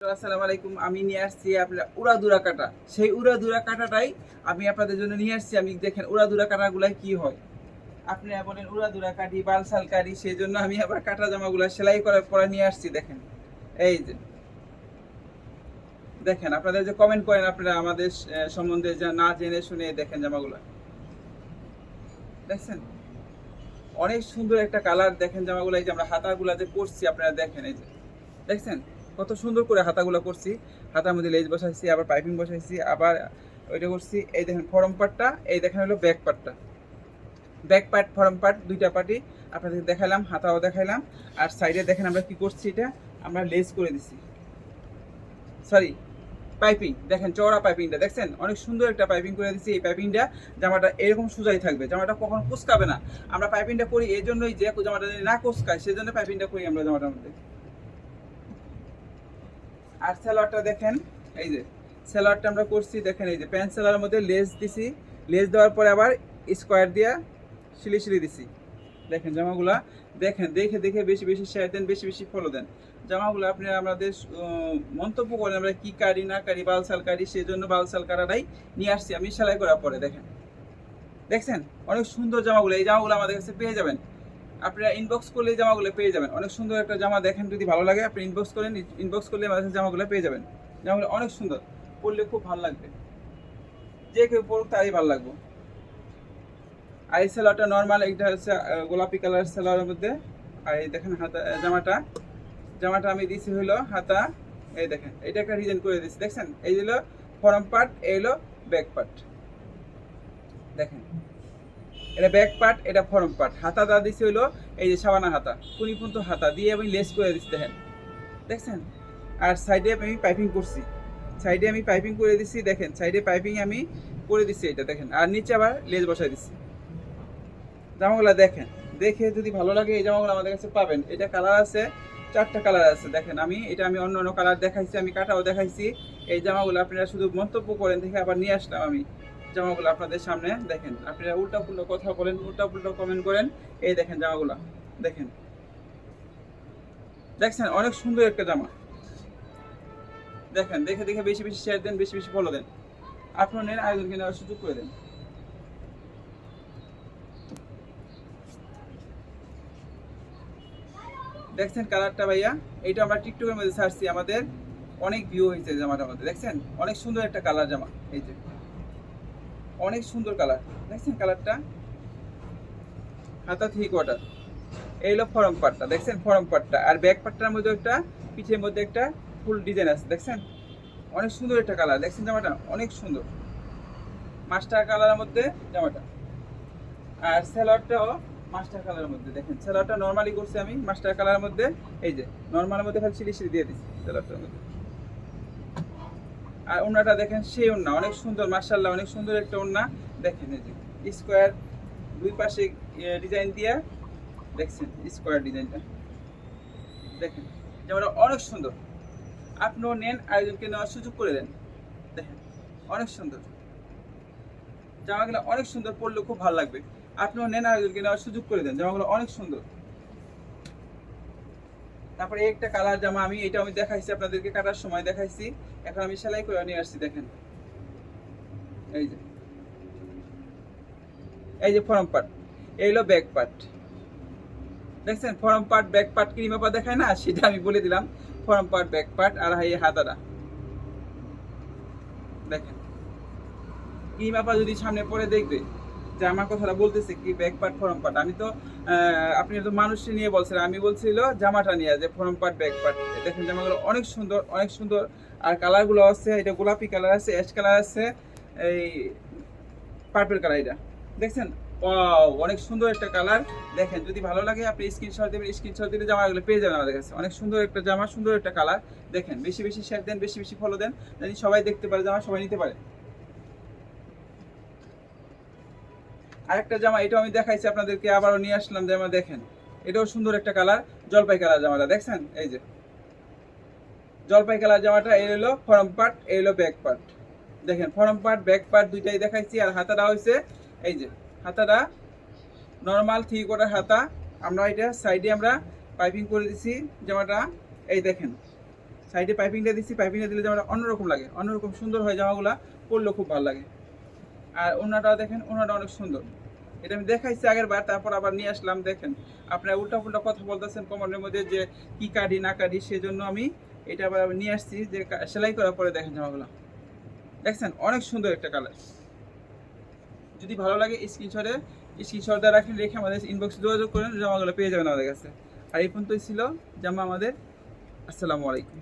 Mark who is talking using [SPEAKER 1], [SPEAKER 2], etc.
[SPEAKER 1] আসসালামু আলাইকুম। আমি নিয়ে আসছি আপনার উড়াধুরা কাঁটা। সেই উড়াধুরা কাঁটাটাই আমি আপনাদের জন্য নিয়ে আসছি। আমি দেখেন উড়াধুরা কাঁটাগুলাই কি হয়। আপনারা বলেন উড়াধুরা কাটি, বালসাল কাটি, সেজন্য আমি আবার কাটা জামাগুলা সেলাই করার পরে নিয়ে আসছি দেখেন। এই যে দেখেন আপনাদের যে কমেন্ট করেন আপনারা আমাদের সম্বন্ধে যা না জেনে শুনে দেখেন জামাগুলা। দেখছেন? অনেক সুন্দর একটা কালার দেখেন জামাগুলো। এই যে আমরা হাতাগুলা যে করছি আপনারা দেখেন এই যে। দেখছেন কত সুন্দর করে হাতাগুলো করছি। হাতার মধ্যে লেজ বসাইছি, আবার পাইপিং বসাইছি, আবার ওইটা করছি। এই দেখেন ফরম পার্টটা, এই দেখেন হলো ব্যাক পার্টটা। ব্যাক পার্ট ফরম পার্ট দুইটা পার্টই আপনাদের দেখাইলাম, হাতাও দেখাইলাম। আর সাইডে দেখেন আমরা কি করছি, এটা আমরা লেজ করে দিছি, সরি পাইপিং। দেখেন চওড়া পাইপিংটা দেখছেন, অনেক সুন্দর একটা পাইপিং করে দিচ্ছি। এই পাইপিংটা জামাটা এরকম সোজাই থাকবে, জামাটা কখনো কুচকাবে না। আমরা পাইপিংটা করি এই জন্যই যে জামাটা যদি না কুচকায় সেজন্য পাইপিংটা করি আমরা জামাটার মধ্যে। আর সালোয়ারটা দেখেন, এই যে সালোয়ারটা আমরা করছি দেখেন, এই যে প্যান্ট সালোয়ারের মধ্যে লেস দিছি। লেস দেওয়ার পরে আবার স্কোয়ার দিয়া সিলি সিলি দিছি। দেখেন জামাগুলা দেখেন, দেখে দেখে বেশি বেশি শেয়ার দেন, বেশি বেশি ফলো দেন। জামাগুলো আপনারা আমাদের মন্তব্য করেন আমরা কি কারি না কারি, বালসাল কারি, সেই জন্য বালসাল কারাটাই নিয়ে আসছি আমি সেলাই করার পরে। দেখেন দেখছেন অনেক সুন্দর জামাগুলো। এই জামাগুলো আমাদের কাছে পেয়ে যাবেন, আপনারা ইনবক্স করলে জামাগুলো পেয়ে যাবেন। অনেক সুন্দর একটা জামা দেখেন, যদি ভালো লাগে আপনি ইনবক্স করেন, ইনবক্স করলে আমাদের জামাগুলো পেয়ে যাবেন। জামাগুলো অনেক সুন্দর, পরলে খুব ভালো লাগবে, যে কেউ পড়ুক তারই ভালো লাগবে। আর এই সালোয়ারটা নর্মাল, এটা হচ্ছে গোলাপি কালার সালোয়ারের মধ্যে। আর এই দেখেন হাতা জামাটা, জামাটা আমি দিয়েছি হলো হাতা। এই দেখেন এটা একটা ডিজাইন করে দিচ্ছি দেখছেন। এই হলো ফরম পার্ট, এই হলো ব্যাক পার্ট। দেখেন এটা ব্যাক পার্ট, এটা ফরম পার্ট। হাতা দা দিছি হলো এই যে সাবানা হাতা, কুনিপুন্ত হাতা দিয়ে আমি লেস করে দিচ্ছি দেখেন, দেখছেন। আর সাইডে আমি পাইপিং করছি, সাইডে আমি পাইপিং করে দিচ্ছি দেখেন, সাইডে পাইপিং আমি করে দিচ্ছি এটা দেখেন। আর নিচে আবার লেজ বসাই দিচ্ছি। জামাগুলো দেখেন, দেখে যদি ভালো লাগে এই জামাগুলো আমাদের কাছে পাবেন। এটা কালার আছে, 4টা কালার আছে দেখেন। আমি অন্য অন্য কালার দেখাইছি, আমি কাটাও দেখাইছি। এই জামাগুলো আপনারা শুধু মন্তব্য করেন দেখে আবার নিয়ে আসলাম আমি জামাগুলো আপনাদের সামনে। দেখেন আপনারা উল্টা পুল্টা কথা বলেন, উল্টা পুল্টা কমেন্ট করেন। এই দেখেন জামাগুলো দেখেন, দেখছেন অনেক সুন্দর একটা জামা। দেখেন দেখে দেখে বেশি বেশি শেয়ার দেন, বেশি বেশি ফলো দেন। আপনারা নেন, আয়োজনকে নেওয়ার সুযোগ করে দেন। দেখছেন কালারটা ভাইয়া, এইটা আমরা টিকটকের মধ্যে ছাড়ছি, আমাদের অনেক ভিউ হয়েছে জামাটার মধ্যে। দেখছেন অনেক সুন্দর একটা কালার জামা, এই যে অনেক সুন্দর কালার। দেখছেন কালারটা, হাতা 3/4। এই হলো ফরম পার্টটা, দেখছেন ফরম পার্টটা। আর ব্যাক পার্টটার মধ্যে একটা, পিঠের মধ্যে একটা ফুল ডিজাইন আছে দেখছেন। অনেক সুন্দর একটা কালার, দেখছেন জামাটা অনেক সুন্দর, মাস্টার কালারের মধ্যে জামাটা। আর সালোয়ারটাও মাস্টার কালারের মধ্যে। দেখেন সালোয়ারটা নর্মালি করছি আমি মাস্টার কালারের মধ্যে। এই যে নর্মালের মধ্যে খালি সিলি সিলি দিয়ে দিচ্ছি সালোয়ারটার মধ্যে। আর ওড়নাটা দেখেন, সেই ওড়না অনেক সুন্দর মাশাআল্লাহ, অনেক সুন্দর একটা ওড়না। দেখেন এই যে স্কোয়ার দুই পাশে ডিজাইন দিয়া, দেখছেন স্কোয়ার ডিজাইনটা দেখেন, জামাটা অনেক সুন্দর। আপনিও নেন, আয়োজনকে নেওয়ার সুযোগ করে দেন। দেখেন অনেক সুন্দর জামাগুলো, অনেক সুন্দর, পরলে খুব ভালো লাগবে। আপনিও নেন, আয়োজনকে নেওয়ার সুযোগ করে দেন, জামাগুলো অনেক সুন্দর। তারপরে একটা কালার জামা, এটা আমি দেখাইছি আপনাদেরকে, কাটার সময় দেখাইছি, এখন আমি সেলাই করে নিয়ে আসছি দেখেন। এই যে এই যে ফরম পার্ট, এই হলো ব্যাক পার্ট। দেখছেন ফরম পার্ট ব্যাক পার্ট কি মাপা দেখায় না, সেটা আমি বলে দিলাম। Front part back part. আর এই হাতাটা দেখেন, কি মাপা যদি সামনে পরে দেখবে যে আমার কথাটা বলতেছে কি ব্যাক পার্ট ফরম পার্ট। আমি তো আপনি তো মানুষকে নিয়ে বলছিলেন, আমি বলছিল জামাটা নিয়ে যে ফরম পার্ট ব্যাক পার্ট। দেখেন জামাগুলো অনেক সুন্দর, অনেক সুন্দর। আর কালারগুলো আছে, এটা গোলাপি কালার আছে, অ্যাশ কালার আছে, এই পার্পল কালার। এটা দেখছেন ওয়াও, অনেক সুন্দর একটা কালার। দেখেন যদি ভালো লাগে আপনি স্ক্রিনশট দেবেন, স্ক্রিনশট দিলে জামাগুলো পেয়ে যাবেন আমাদের কাছে। অনেক সুন্দর একটা জামা, সুন্দর একটা কালার। দেখেন বেশি বেশি শেয়ার দেন, বেশি বেশি ফলো দেন, জানি সবাই দেখতে পারে জামা, সবাই নিতে পারে। আরেকটা জামা, এটাও আমি দেখাইছি আপনাদেরকে, আবারও নিয়ে আসলাম জামা। দেখেন এটাও সুন্দর একটা কালার, জলপাই কালার জামাটা দেখছেন। এই যে জলপাই কালার জামাটা, এই হলো ফরম পার্ট, এই হলো ব্যাক পার্ট। দেখেন ফরম পার্ট ব্যাক পার্ট দুইটাই দেখাইছি। আর হাতাটা হয়েছে এই যে, হাতাটা নর্মাল 3/4 হাতা। আমরা এটা সাইডে আমরা পাইপিং করে দিছি জামাটা, এই দেখেন সাইডে পাইপিংটা দিচ্ছি, পাইপিংটা দিলে জামাটা অন্যরকম লাগে, অন্যরকম সুন্দর হয় জামাগুলা, পরলেও খুব ভালো লাগে। আর ওনাটা দেখেন, ওনাটা অনেক সুন্দর, এটা আমি দেখাইছি আগের বার, তারপর আবার নিয়ে আসলাম। দেখেন আপনারা উল্টা পুল্টা কথা বলতেছেন কমেন্টের মধ্যে যে কি কাটি না কাটি, সেজন্য আমি এটা আবার নিয়ে আসছি যে সেলাই করার পরে দেখেন জামাগুলো দেখছেন অনেক সুন্দর একটা কালার। যদি ভালো লাগে স্ক্রিনশট দিয়ে রাখেন, রেখে আমাদের ইনবক্সে যোগাযোগ করেন, জামাগুলো পেয়ে যাবেন আমাদের কাছে। আর এই পর্যন্তই ছিল জামা আমাদের। আসসালামু আলাইকুম।